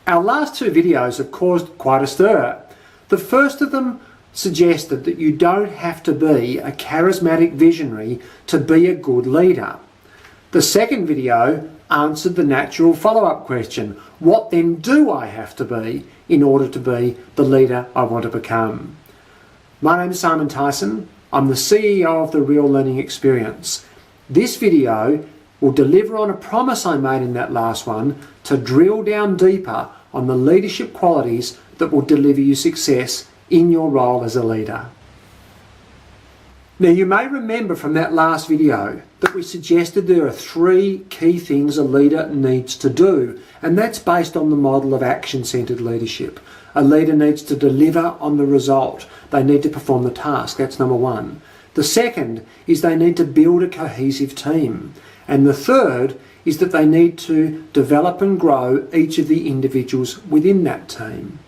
Our last two videos have caused quite a stir. The first of them suggested that you don't have to be a charismatic visionary to be a good leader. The second video answered the natural follow-up question, what then do I have to be in order to be the leader I want to become? My name is Simon Tyson. I'm the CEO of The Real Learning Experience. This video will deliver on a promise I made in that last one to drill down deeper on the leadership qualities that will deliver you success in your role as a leader. Now, you may remember from that last video that we suggested there are three key things a leader needs to do, and that's based on the model of action-centered leadership. A leader needs to deliver on the result. They need to perform the task. That's number one. The second is they need to build a cohesive team. And the third is that they need to develop and grow each of the individuals within that team.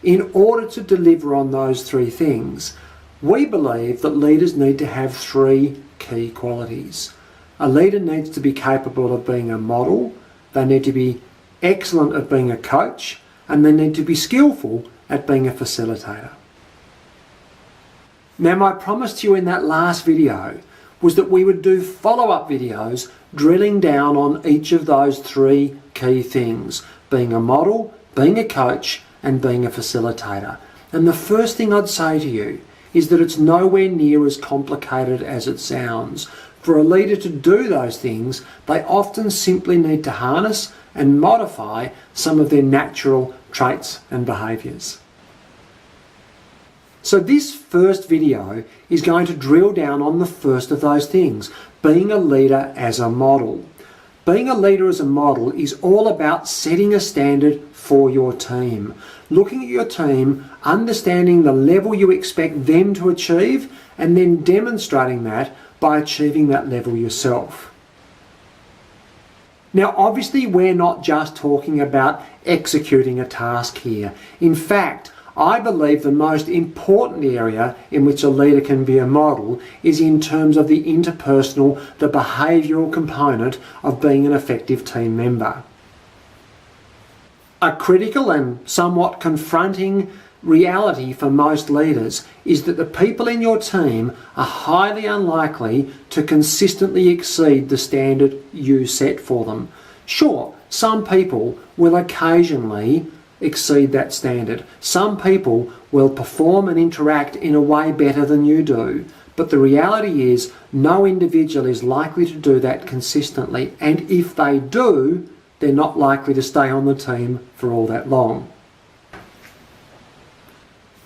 In order to deliver on those three things, we believe that leaders need to have three key qualities. A leader needs to be capable of being a model, they need to be excellent at being a coach, and they need to be skillful at being a facilitator. Now, my promise to you in that last video was that we would do follow-up videos drilling down on each of those three key things, being a model, being a coach, and being a facilitator. And the first thing I'd say to you is that it's nowhere near as complicated as it sounds. For a leader to do those things, they often simply need to harness and modify some of their natural traits and behaviours. So this first video is going to drill down on the first of those things, being a leader as a model. Being a leader as a model is all about setting a standard for your team. Looking at your team, understanding the level you expect them to achieve, and then demonstrating that by achieving that level yourself. Now, obviously, we're not just talking about executing a task here. In fact, I believe the most important area in which a leader can be a model is in terms of the interpersonal, the behavioural component of being an effective team member. A critical and somewhat confronting reality for most leaders is that the people in your team are highly unlikely to consistently exceed the standard you set for them. Sure, some people will occasionally exceed that standard. Some people will perform and interact in a way better than you do. But the reality is no individual is likely to do that consistently. And if they do, they're not likely to stay on the team for all that long.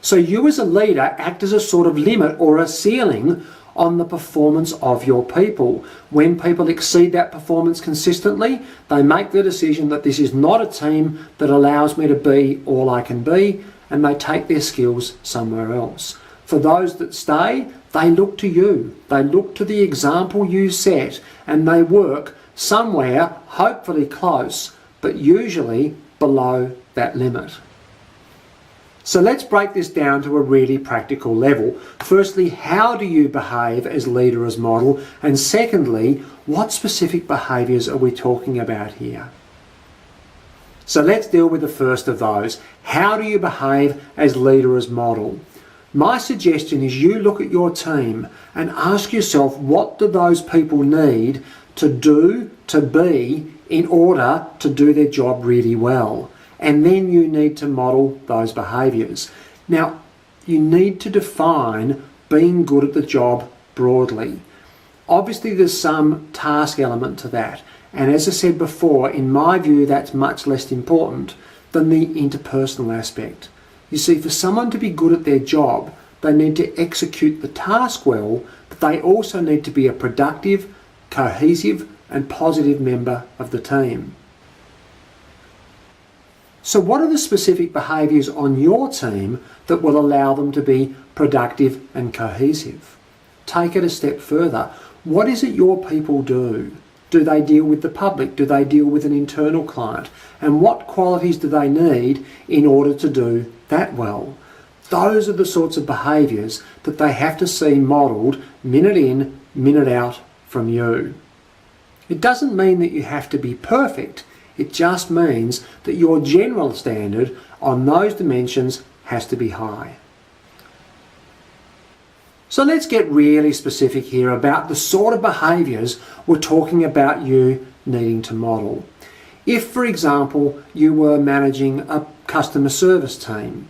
So you as a leader act as a sort of limit or a ceiling on the performance of your people. When people exceed that performance consistently, they make the decision that this is not a team that allows me to be all I can be, and they take their skills somewhere else. For those that stay, they look to you. They look to the example you set, and they work somewhere, hopefully close, but usually below that limit. So let's break this down to a really practical level. Firstly, how do you behave as leader, as model? And secondly, what specific behaviours are we talking about here? So let's deal with the first of those. How do you behave as leader, as model? My suggestion is you look at your team and ask yourself, what do those people need to do, to be, in order to do their job really well? And then you need to model those behaviours. Now, you need to define being good at the job broadly. Obviously, there's some task element to that. And as I said before, in my view, that's much less important than the interpersonal aspect. You see, for someone to be good at their job, they need to execute the task well, but they also need to be a productive, cohesive, and positive member of the team. So what are the specific behaviours on your team that will allow them to be productive and cohesive? Take it a step further. What is it your people do? Do they deal with the public? Do they deal with an internal client? And what qualities do they need in order to do that well? Those are the sorts of behaviours that they have to see modelled minute in, minute out from you. It doesn't mean that you have to be perfect. It just means that your general standard on those dimensions has to be high. So let's get really specific here about the sort of behaviours we're talking about you needing to model. If, for example, you were managing a customer service team,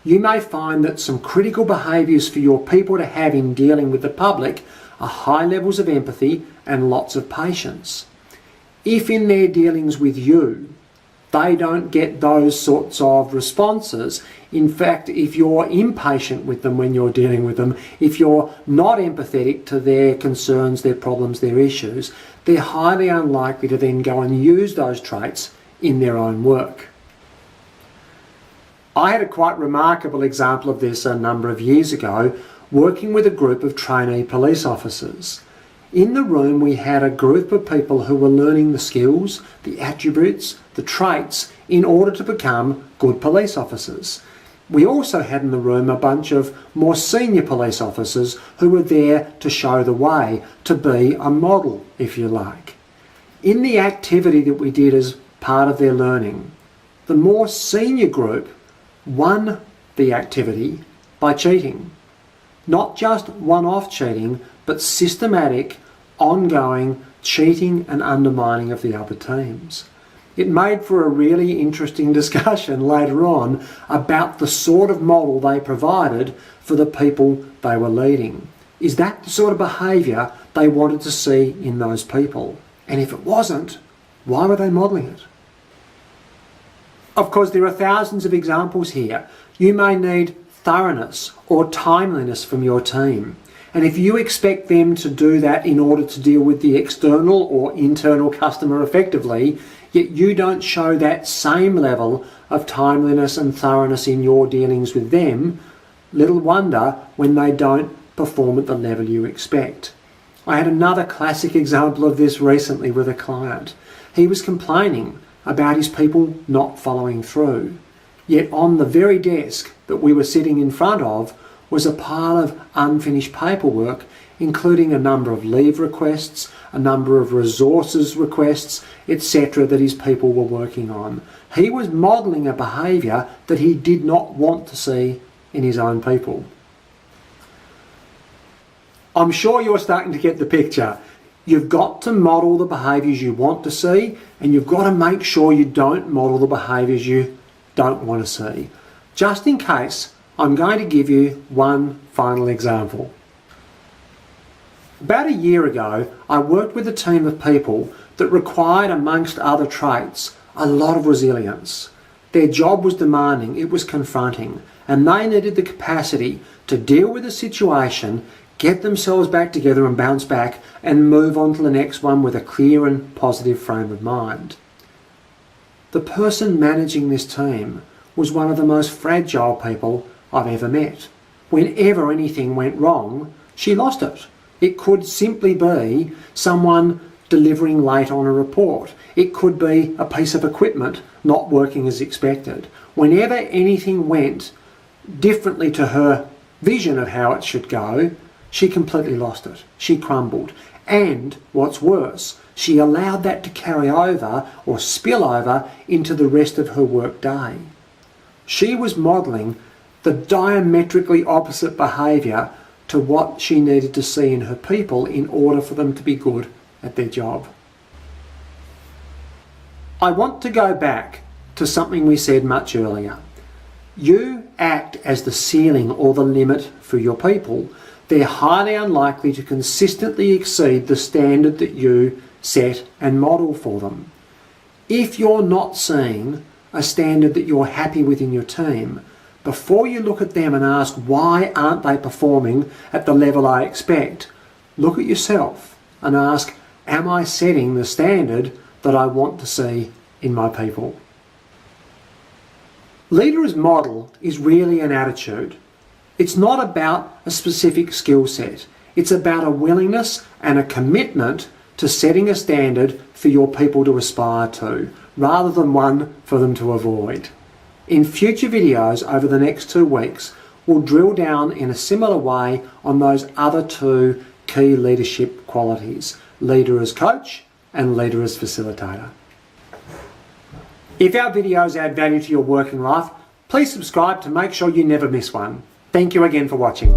you may find that some critical behaviours for your people to have in dealing with the public are high levels of empathy and lots of patience. If in their dealings with you, they don't get those sorts of responses, in fact, if you're impatient with them when you're dealing with them, if you're not empathetic to their concerns, their problems, their issues, they're highly unlikely to then go and use those traits in their own work. I had a quite remarkable example of this a number of years ago, working with a group of trainee police officers. In the room we had a group of people who were learning the skills, the attributes, the traits in order to become good police officers. We also had in the room a bunch of more senior police officers who were there to show the way, to be a model, if you like. In the activity that we did as part of their learning, the more senior group won the activity by cheating. Not just one-off cheating, but systematic, ongoing cheating and undermining of the other teams. It made for a really interesting discussion later on about the sort of model they provided for the people they were leading. Is that the sort of behaviour they wanted to see in those people? And if it wasn't, why were they modelling it? Of course, there are thousands of examples here. You may need thoroughness or timeliness from your team. And if you expect them to do that in order to deal with the external or internal customer effectively, yet you don't show that same level of timeliness and thoroughness in your dealings with them, little wonder when they don't perform at the level you expect. I had another classic example of this recently with a client. He was complaining about his people not following through. Yet on the very desk that we were sitting in front of was a pile of unfinished paperwork, including a number of leave requests, a number of resources requests, etc. that his people were working on. He was modelling a behaviour that he did not want to see in his own people. I'm sure you're starting to get the picture. You've got to model the behaviours you want to see, and you've got to make sure you don't model the behaviours you don't want to see. Just in case, I'm going to give you one final example. About a year ago, I worked with a team of people that required, amongst other traits, a lot of resilience. Their job was demanding, it was confronting, and they needed the capacity to deal with a situation, get themselves back together and bounce back, and move on to the next one with a clear and positive frame of mind. The person managing this team was one of the most fragile people I've ever met. Whenever anything went wrong, she lost it. It could simply be someone delivering late on a report. It could be a piece of equipment not working as expected. Whenever anything went differently to her vision of how it should go, she completely lost it. She crumbled. And what's worse, she allowed that to carry over or spill over into the rest of her work day. She was modelling the diametrically opposite behaviour to what she needed to see in her people in order for them to be good at their job. I want to go back to something we said much earlier. You act as the ceiling or the limit for your people. They're highly unlikely to consistently exceed the standard that you set and model for them. If you're not seeing a standard that you're happy with in your team, before you look at them and ask why aren't they performing at the level I expect, look at yourself and ask, am I setting the standard that I want to see in my people? Leader as model is really an attitude. It's not about a specific skill set. It's about a willingness and a commitment to setting a standard for your people to aspire to, rather than one for them to avoid. In future videos over the next 2 weeks, we'll drill down in a similar way on those other 2 key leadership qualities, leader as coach and leader as facilitator. If our videos add value to your working life, please subscribe to make sure you never miss one. Thank you again for watching.